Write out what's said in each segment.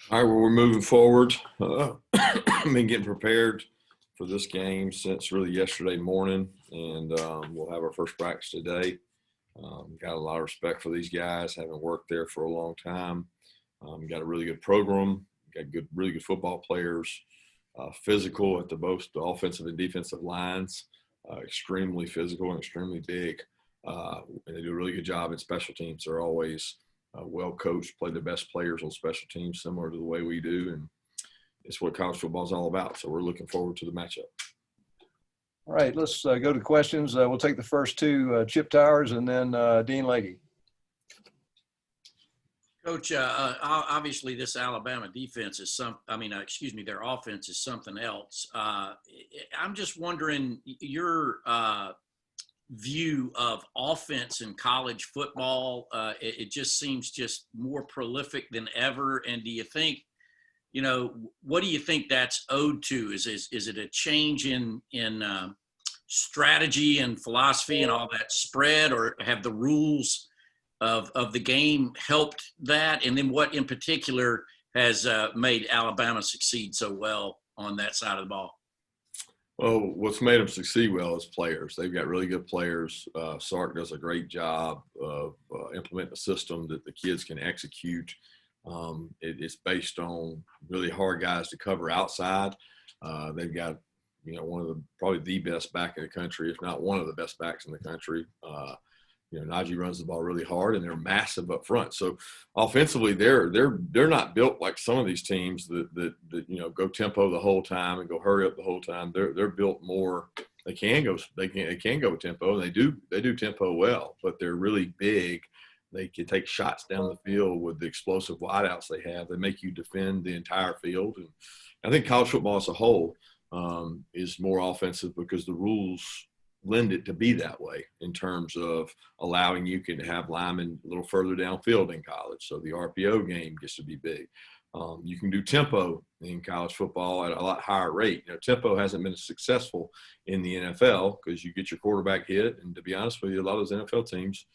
All right, well, we're moving forward. I've been getting prepared for this game since really yesterday morning, and we'll have our first practice today. Got a lot of respect for these guys, having worked there for a long time. Got a really good program, got really good football players, physical at both the offensive and defensive lines, extremely physical and extremely big. And they do a really good job in special teams. They're always well coached, play the best players on special teams, similar to the way we do, and it's what college football is all about. So we're looking forward to the matchup. All right, let's go to questions. We'll take the first two, Chip Towers and then Dean Leahy. Coach, obviously this Alabama defense is their offense is something else. I'm just wondering your view of offense in college football. It just seems just more prolific than ever. And do you think, what do you think that's owed to? Is it a change in strategy and philosophy and all that spread, or have the rules of the game helped that? And then what in particular has made Alabama succeed so well on that side of the ball? Well, what's made them succeed well is players. They've got really good players. Sark does a great job of implementing a system that the kids can execute. It's based on really hard guys to cover outside. They've got, probably the best back in the country, if not one of the best backs in the country. Najee runs the ball really hard, and they're massive up front. So offensively, they're not built like some of these teams that go tempo the whole time and go hurry up the whole time. They're built more. They can go with tempo, and they do tempo well, but they're really big. They can take shots down the field with the explosive wideouts they have. They make you defend the entire field, and I think college football as a whole is more offensive because the rules lend it to be that way in terms of allowing you to have linemen a little further downfield in college. So the RPO game gets to be big. You can do tempo in college football at a lot higher rate. Tempo hasn't been successful in the NFL because you get your quarterback hit. And to be honest with you, a lot of those NFL teams,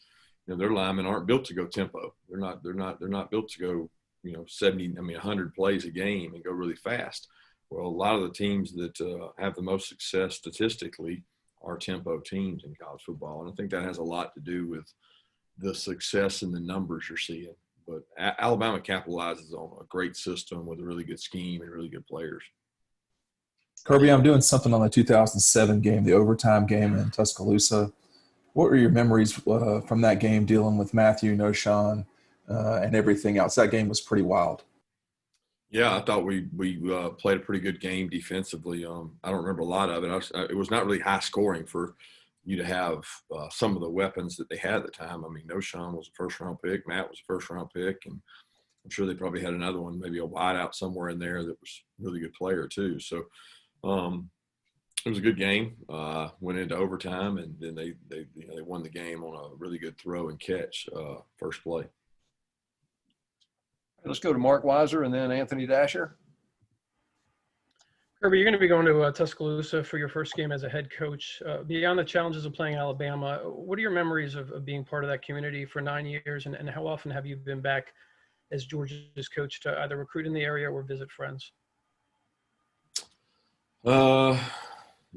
their linemen aren't built to go tempo. They're not built to go, 100 plays a game and go really fast. Well, a lot of the teams that have the most success statistically are tempo teams in college football. And I think that has a lot to do with the success and the numbers you're seeing. But Alabama capitalizes on a great system with a really good scheme and really good players. Kirby, I'm doing something on the 2007 game, the overtime game in Tuscaloosa. What were your memories from that game dealing with Matthew, Noshawn, and everything else? That game was pretty wild. Yeah, I thought we played a pretty good game defensively. I don't remember a lot of it. It was not really high scoring for you to have some of the weapons that they had at the time. I mean, Noshawn was a first-round pick. Matt was a first-round pick. And I'm sure they probably had another one, maybe a wideout somewhere in there that was a really good player too. So it was a good game. Went into overtime, and then they won the game on a really good throw and catch first play. Let's go to Mark Weiser and then Anthony Dasher. Kirby, you're going to be going to Tuscaloosa for your first game as a head coach. Beyond the challenges of playing Alabama, what are your memories of being part of that community for 9 years, and how often have you been back as Georgia's coach to either recruit in the area or visit friends?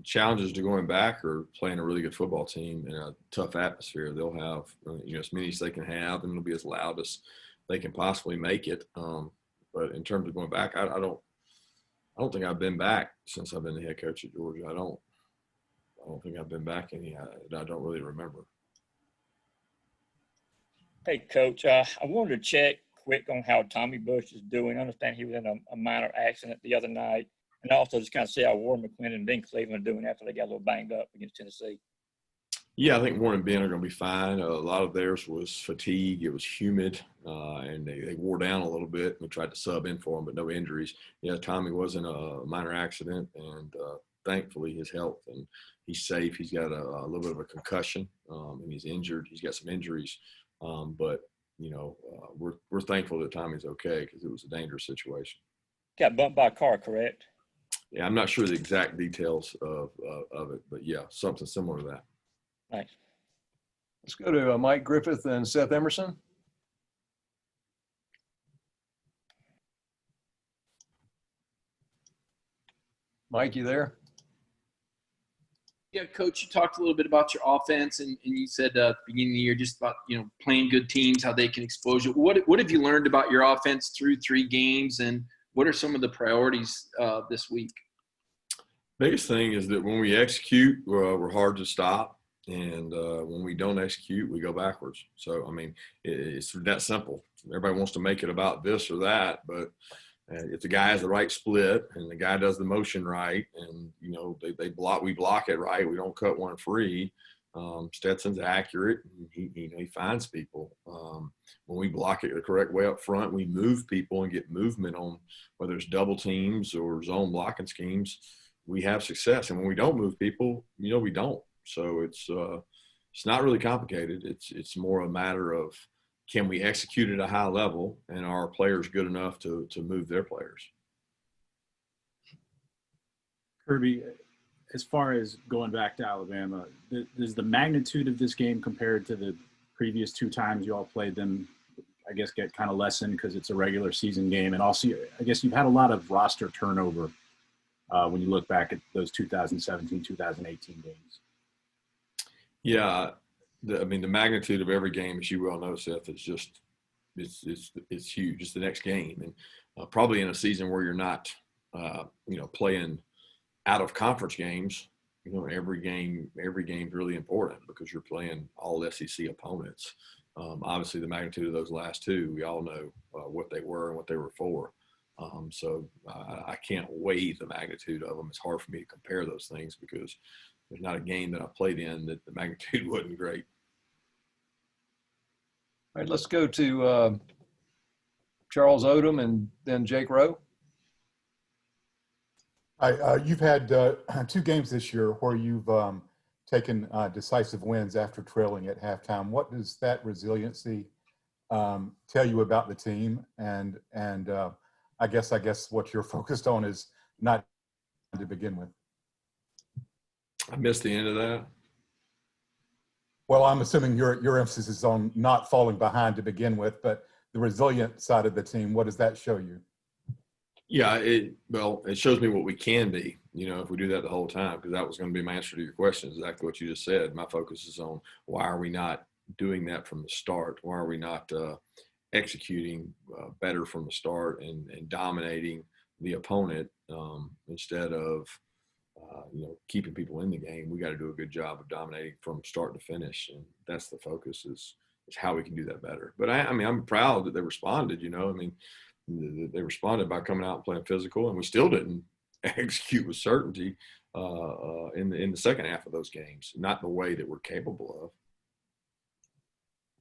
Challenges to going back or playing a really good football team in a tough atmosphere. They'll have as many as they can have, and it'll be as loud as they can possibly make it. But in terms of going back, I don't think I've been back since I've been the head coach at Georgia. I don't think I've been back any. I don't really remember. Hey, Coach, I wanted to check quick on how Tommy Bush is doing. I understand he was in a minor accident the other night, and also just kind of see how Warren McClendon and Ben Cleveland are doing after they got a little banged up against Tennessee. Yeah, I think Warren and Ben are going to be fine. A lot of theirs was fatigue. It was humid, and they wore down a little bit. We tried to sub in for them, but no injuries. Yeah, Tommy was in a minor accident, and thankfully his health, and he's safe. He's got a little bit of a concussion, and he's injured. He's got some injuries, but we're thankful that Tommy's okay because it was a dangerous situation. Got bumped by a car, correct? Yeah, I'm not sure the exact details of it, but yeah, something similar to that. Thanks. Let's go to Mike Griffith and Seth Emerson. Mike, you there? Yeah, Coach, you talked a little bit about your offense, and you said at the beginning of the year just about, playing good teams, how they can expose you. What have you learned about your offense through 3 games, and what are some of the priorities this week? Biggest thing is that when we execute, we're hard to stop. And when we don't execute, we go backwards. So, I mean, it's that simple. Everybody wants to make it about this or that, but if the guy has the right split and the guy does the motion right, and we block it right, we don't cut one free. Stetson's accurate. He finds people. When we block it the correct way up front, we move people and get movement on whether it's double teams or zone blocking schemes. We have success, and when we don't move people, we don't. So it's not really complicated. It's more a matter of, can we execute at a high level, and are our players good enough to move their players? Kirby, as far as going back to Alabama, does the magnitude of this game compared to the previous 2 times you all played them, I guess, get kind of lessened because it's a regular season game? And also, I guess you've had a lot of roster turnover when you look back at those 2017, 2018 games. Yeah. The magnitude of every game, as you well know, Seth, is just it's huge. It's the next game, and probably in a season where you're not, playing out of conference games. Every game is really important because you're playing all SEC opponents. Obviously, the magnitude of those last 2, we all know what they were and what they were for. So I can't weigh the magnitude of them. It's hard for me to compare those things because there's not a game that I played in that the magnitude wasn't great. All right, let's go to Charles Odom and then Jake Rowe. You've had 2 games this year where you've taken decisive wins after trailing at halftime. What does that resiliency tell you about the team? And I guess what you're focused on is not to begin with. I missed the end of that. Well, I'm assuming your emphasis is on not falling behind to begin with, but the resilient side of the team, what does that show you? Yeah, it shows me what we can be, if we do that the whole time, because that was going to be my answer to your question, exactly what you just said. My focus is on why are we not doing that from the start? Why are we not executing better from the start and dominating the opponent instead of keeping people in the game? We got to do a good job of dominating from start to finish, and that's the focus is how we can do that better. But I'm proud that they responded. They responded by coming out and playing physical, and we still didn't execute with certainty in the second half of those games, not the way that we're capable of.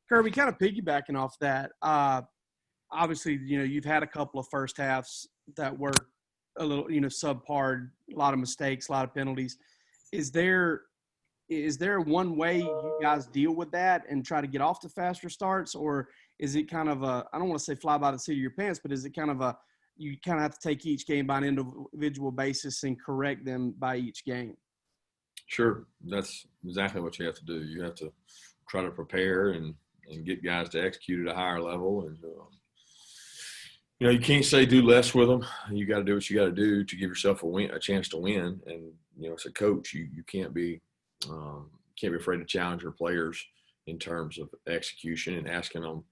Kirby, kind of piggybacking off that, obviously, you've had a couple of first halves that were a little, subpar, a lot of mistakes, a lot of penalties. Is there one way you guys deal with that and try to get off to faster starts, or is it kind of I don't want to say fly by the seat of your pants, but is it kind of you kind of have to take each game by an individual basis and correct them by each game? Sure. That's exactly what you have to do. You have to try to prepare and get guys to execute at a higher level. And, you can't say do less with them. You got to do what you got to do to give yourself a chance to win. And, as a coach, you can't be afraid to challenge your players in terms of execution and asking them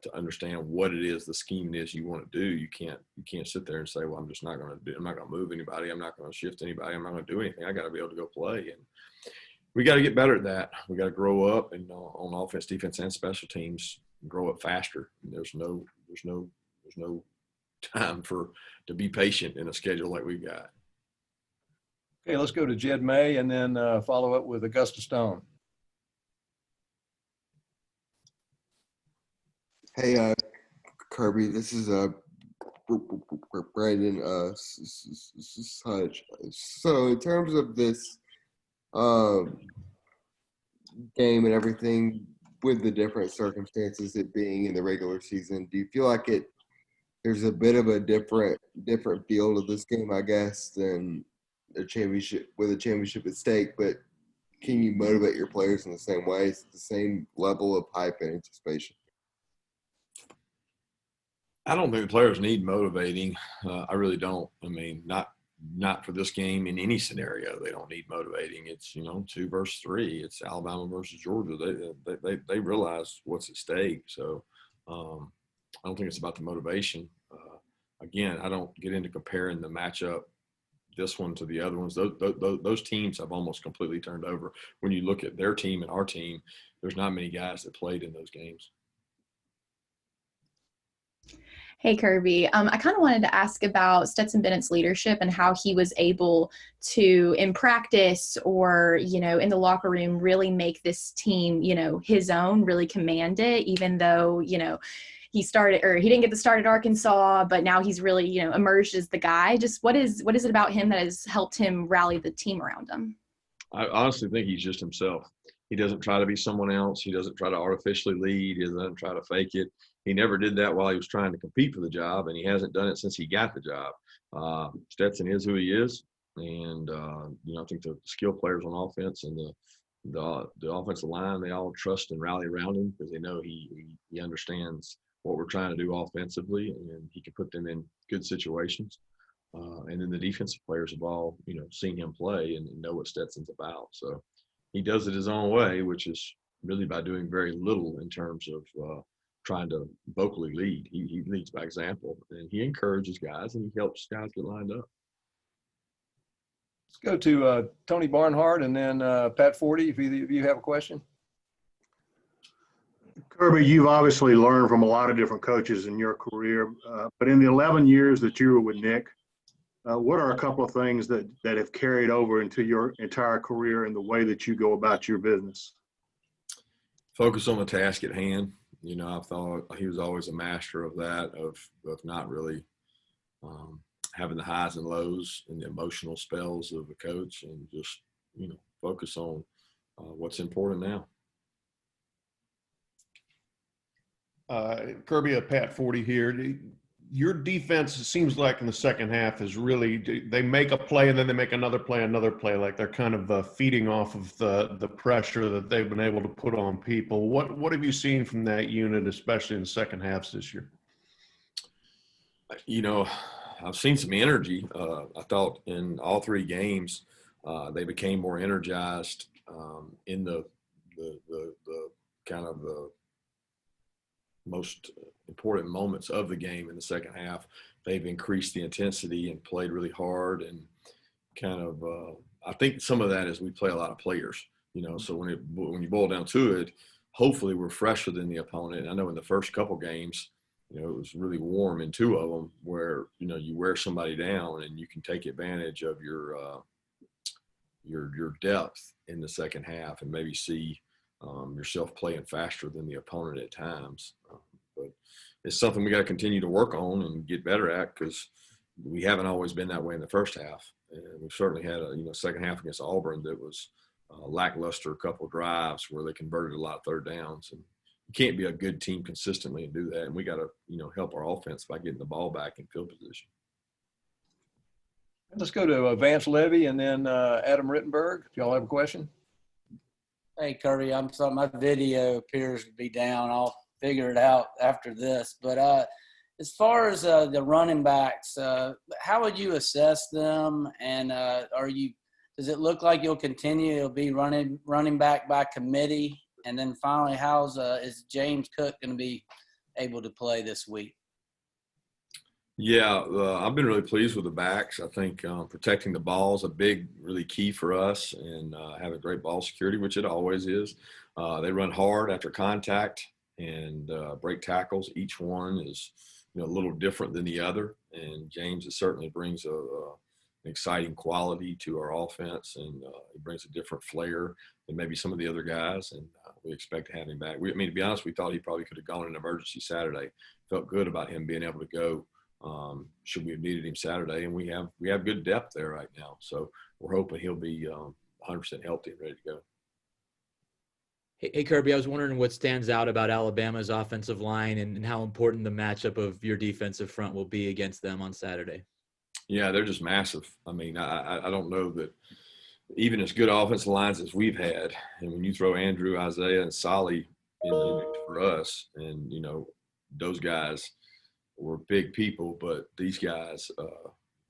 to understand what it is, the scheme it is you want to do. You can't sit there and say, well, I'm not going to move anybody. I'm not going to shift anybody. I'm not going to do anything. I got to be able to go play. And we got to get better at that. We got to grow up and on offense, defense, and special teams, grow up faster. There's no time to be patient in a schedule like we've got. Okay, let's go to Jed May and then follow up with Augusta Stone. Hey, Kirby, this is Brandon Sudge. So in terms of this game and everything, with the different circumstances, it being in the regular season, do you feel like there's a bit of a different feel to this game, I guess, than a championship at stake? But can you motivate your players in the same way, the same level of hype and anticipation? I don't think the players need motivating. I really don't. I mean, not not for this game in any scenario. They don't need motivating. It's, 2 versus 3. It's Alabama versus Georgia. They realize what's at stake. So I don't think it's about the motivation. Again, I don't get into comparing the matchup, this one to the other ones. Those teams have almost completely turned over. When you look at their team and our team, there's not many guys that played in those games. Hey, Kirby. I kind of wanted to ask about Stetson Bennett's leadership and how he was able to, in practice or, in the locker room, really make this team, his own, really command it, even though, he didn't get the start at Arkansas, but now he's really, emerged as the guy. Just what is it about him that has helped him rally the team around him? I honestly think he's just himself. He doesn't try to be someone else. He doesn't try to artificially lead. He doesn't try to fake it. He never did that while he was trying to compete for the job, and he hasn't done it since he got the job. Stetson is who he is, and I think the skill players on offense and the offensive line, they all trust and rally around him because they know he understands what we're trying to do offensively, and he can put them in good situations. And then the defensive players have all, seen him play and know what Stetson's about. So he does it his own way, which is really by doing very little in terms of trying to vocally lead. He leads by example, and he encourages guys, and he helps guys get lined up. Let's go to Tony Barnhart and then Pat Forty, if either of you have a question. Kirby, you've obviously learned from a lot of different coaches in your career, but in the 11 years that you were with Nick, what are a couple of things that have carried over into your entire career and the way that you go about your business? Focus on the task at hand. I thought he was always a master of that, of not really having the highs and lows and the emotional spells of a coach, and just, focus on what's important now. Kirby, Pat 40 here. Your defense, it seems like in the second half is really, they make a play and then they make another play, like they're kind of feeding off of the pressure that they've been able to put on people. What have you seen from that unit, especially in the second halves this year? I've seen some energy. I thought in all 3 games, they became more energized in the kind of the most important moments of the game in the second half. They've increased the intensity and played really hard, and kind of I think some of that is we play a lot of players, so when you boil down to it, hopefully we're fresher than the opponent. And I know in the first couple games, it was really warm in 2 of them where, you wear somebody down and you can take advantage of your depth in the second half and maybe see yourself playing faster than the opponent at times. But it's something we got to continue to work on and get better at, because we haven't always been that way in the first half. And we've certainly had a second half against Auburn that was lackluster, a couple of drives where they converted a lot of third downs. And you can't be a good team consistently and do that. And we got to, help our offense by getting the ball back in field position. Let's go to Vance Levy and then Adam Rittenberg. If y'all have a question. Hey, Kirby, I'm sorry, my video appears to be down. I'll figure it out after this. But as far as the running backs, how would you assess them? And does it look like you'll continue? It'll be running back by committee. And then finally, is James Cook going to be able to play this week? Yeah, I've been really pleased with the backs. I think protecting the ball is a really key for us, and having great ball security, which it always is. They run hard after contact and break tackles. Each one is a little different than the other, and James certainly brings an exciting quality to our offense, and he brings a different flair than maybe some of the other guys, and we expect to have him back. To be honest, we thought he probably could have gone in emergency Saturday. Felt good about him being able to go. Should we have needed him Saturday, and we have good depth there right now, so we're hoping he'll be 100% healthy and ready to go. Hey, Kirby, I was wondering what stands out about Alabama's offensive line and how important the matchup of your defensive front will be against them on Saturday. Yeah, they're just massive. I don't know that even as good offensive lines as we've had, and when you throw Andrew, Isaiah, and Solly in for us, and those guys were big people, but these guys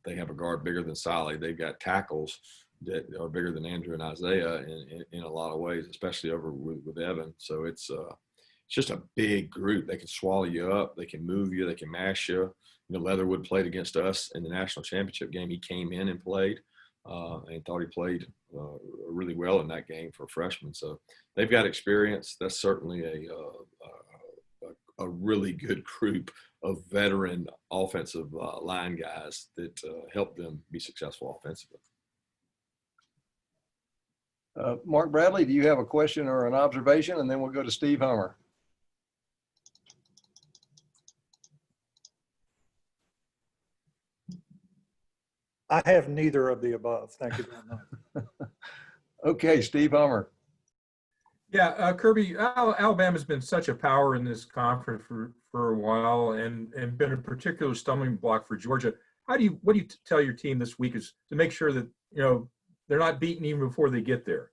they have a guard bigger than Solly. They've got tackles that are bigger than Andrew and Isaiah in a lot of ways, especially over with Evan. So it's just a big group. They can swallow you up. They can move you. They can mash you. You know, Leatherwood played against us in the national championship game. He came in and played and thought he played really well in that game for a freshman. So they've got experience. That's certainly a really good group of veteran offensive line guys that help them be successful offensively. Mark Bradley, do you have a question or an observation? And then we'll go to Steve Hummer. I have neither of the above. Thank you very much. Okay, Steve Hummer. Yeah, Kirby, Alabama's been such a power in this conference for a while and been a particular stumbling block for Georgia. What do you tell your team this week is to make sure that, you know, they're not beaten even before they get there?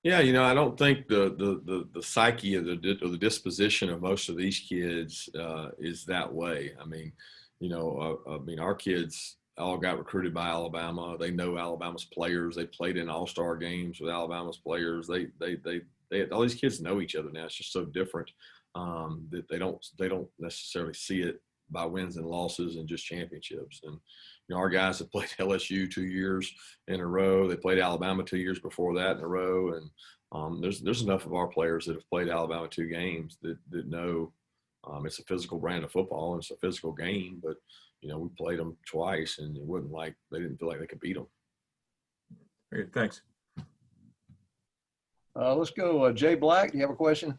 Yeah, you know, I don't think the psyche or the disposition of most of these kids is that way. I mean, you know, our kids all got recruited by Alabama. They know Alabama's players. They played in all-star games with Alabama's players. They all these kids know each other now. It's just so different that they don't necessarily see it by wins and losses and just championships. And you know, our guys have played LSU 2 years in a row. They played Alabama 2 years before that in a row. And there's enough of our players that have played Alabama 2 games that know it's a physical brand of football and it's a physical game. But you know, we played them twice, and it wasn't like they didn't feel like they could beat them. Okay, thanks. Let's go, Jay Black. Do you have a question?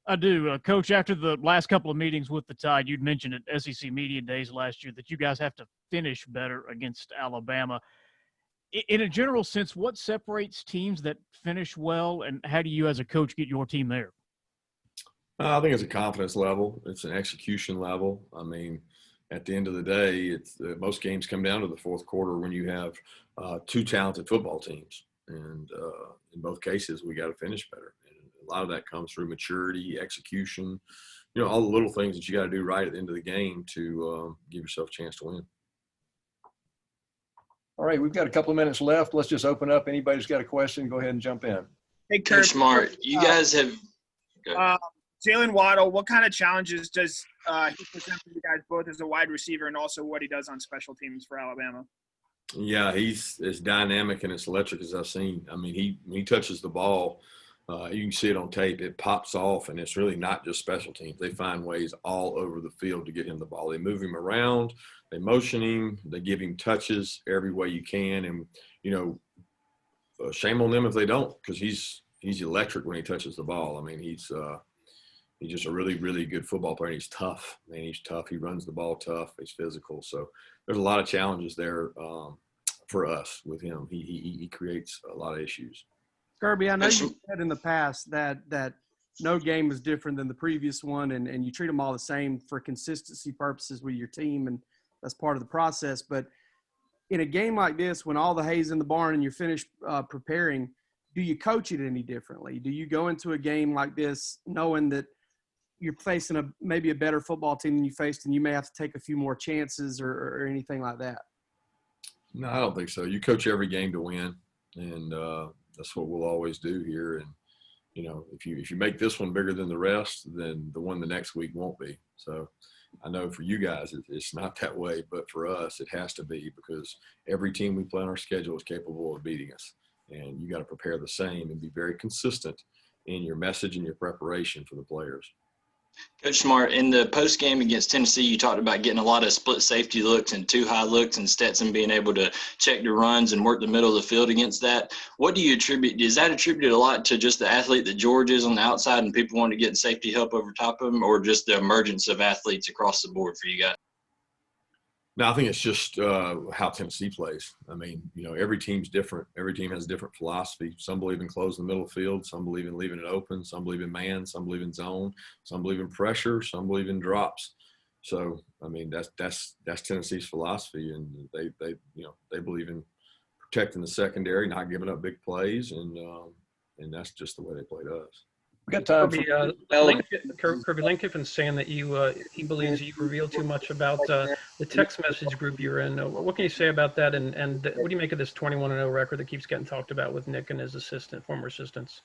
I do. Coach, after the last couple of meetings with the Tide, you'd mentioned at SEC Media Days last year that you guys have to finish better against Alabama. In a general sense, what separates teams that finish well, and how do you as a coach get your team there? I think it's a confidence level. It's an execution level. I mean, at the end of the day, it's most games come down to the fourth quarter when you have 2 talented football teams. And in both cases, we got to finish better. And a lot of that comes through maturity, execution, you know, all the little things that you got to do right at the end of the game to give yourself a chance to win. All right, we've got a couple of minutes left. Let's just open up. Anybody's got a question, go ahead and jump in. Hey, Kirby, Smart. You guys have Jalen Waddle. What kind of challenges does he present for you guys both as a wide receiver and also what he does on special teams for Alabama? Yeah, he's as dynamic and as electric as I've seen. I mean, when he touches the ball, you can see it on tape. It pops off, and it's really not just special teams. They find ways all over the field to get him the ball. They move him around. They motion him. They give him touches every way you can. And, you know, shame on them if they don't, because he's electric when he touches the ball. I mean, he's just a really, really good football player. And he's tough. Man, he's tough. He runs the ball tough. He's physical. So there's a lot of challenges there for us with him. He creates a lot of issues. Kirby, I know you said in the past that no game is different than the previous one, and you treat them all the same for consistency purposes with your team, and that's part of the process. But in a game like this, when all the hay's in the barn and you're finished preparing, do you coach it any differently? Do you go into a game like this knowing that you're facing maybe a better football team than you faced, and you may have to take a few more chances or anything like that? No, I don't think so. You coach every game to win, and that's what we'll always do here. And you know, if you make this one bigger than the rest, then the one the next week won't be. So I know for you guys it's not that way, but for us it has to be, because every team we play on our schedule is capable of beating us, and you got to prepare the same and be very consistent in your message and your preparation for the players. Coach Smart, in the post game against Tennessee, you talked about getting a lot of split safety looks and 2 high looks, and Stetson being able to check the runs and work the middle of the field against that. What do you attribute? Is that attributed a lot to just the athlete that George is on the outside and people want to get safety help over top of him, or just the emergence of athletes across the board for you guys? No, I think it's just how Tennessee plays. I mean, you know, every team's different. Every team has a different philosophy. Some believe in closing the middle of the field. Some believe in leaving it open. Some believe in man. Some believe in zone. Some believe in pressure. Some believe in drops. So, I mean, that's Tennessee's philosophy, and they believe in protecting the secondary, not giving up big plays, and that's just the way they played us. We got time Kirby, for Kirby Lane Kiffin's saying that he believes you reveal too much about the text message group you're in. What can you say about that? And what do you make of this 21-0 record that keeps getting talked about with Nick and his former assistants?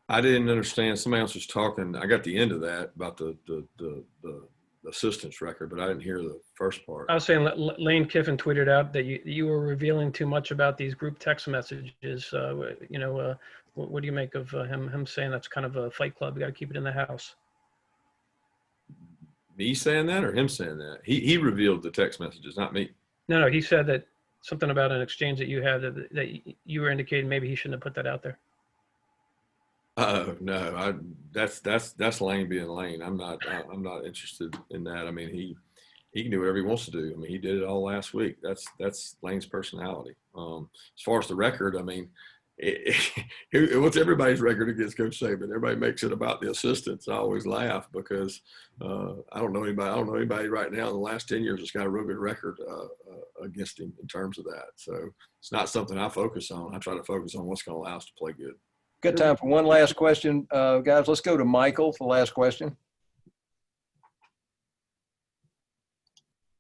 I didn't understand. Somebody else was talking. I got the end of that about the assistance record, but I didn't hear the first part. I was saying Lane Kiffin tweeted out that you were revealing too much about these group text messages. What do you make of him saying that's kind of a fight club? You got to keep it in the house. Me saying that or him saying that? He revealed the text messages, not me. No, he said that something about an exchange that you had that you were indicating maybe he shouldn't have put that out there. No, that's Lane being Lane. I'm not interested in that. I mean, he can do whatever he wants to do. I mean, he did it all last week. That's Lane's personality. As far as the record, I mean, what's everybody's record against Coach Saban? Everybody makes it about the assistants. I always laugh because I don't know anybody right now in the last 10 years that's got a real good record against him in terms of that. So it's not something I focus on. I try to focus on what's going to allow us to play good. Got time for one last question, guys. Let's go to Michael for the last question.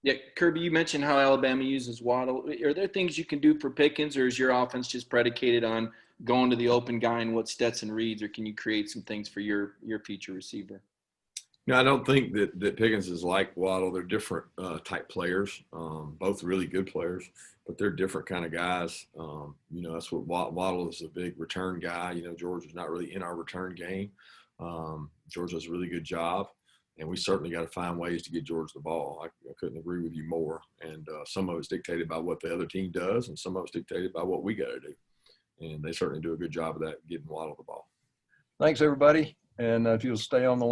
Yeah, Kirby, you mentioned how Alabama uses Waddle. Are there things you can do for Pickens, or is your offense just predicated on going to the open guy and what Stetson reads, or can you create some things for your feature receiver? No, I don't think that Pickens is like Waddle. They're different type players, both really good players, but they're different kind of guys. That's what Waddle is, a big return guy. Georgia's not really in our return game. Georgia does a really good job, and we certainly got to find ways to get Georgia the ball. I couldn't agree with you more. And some of it's dictated by what the other team does, and some of it's dictated by what we got to do. And they certainly do a good job of that, getting Waddle the ball. Thanks, everybody. And if you'll stay on the line.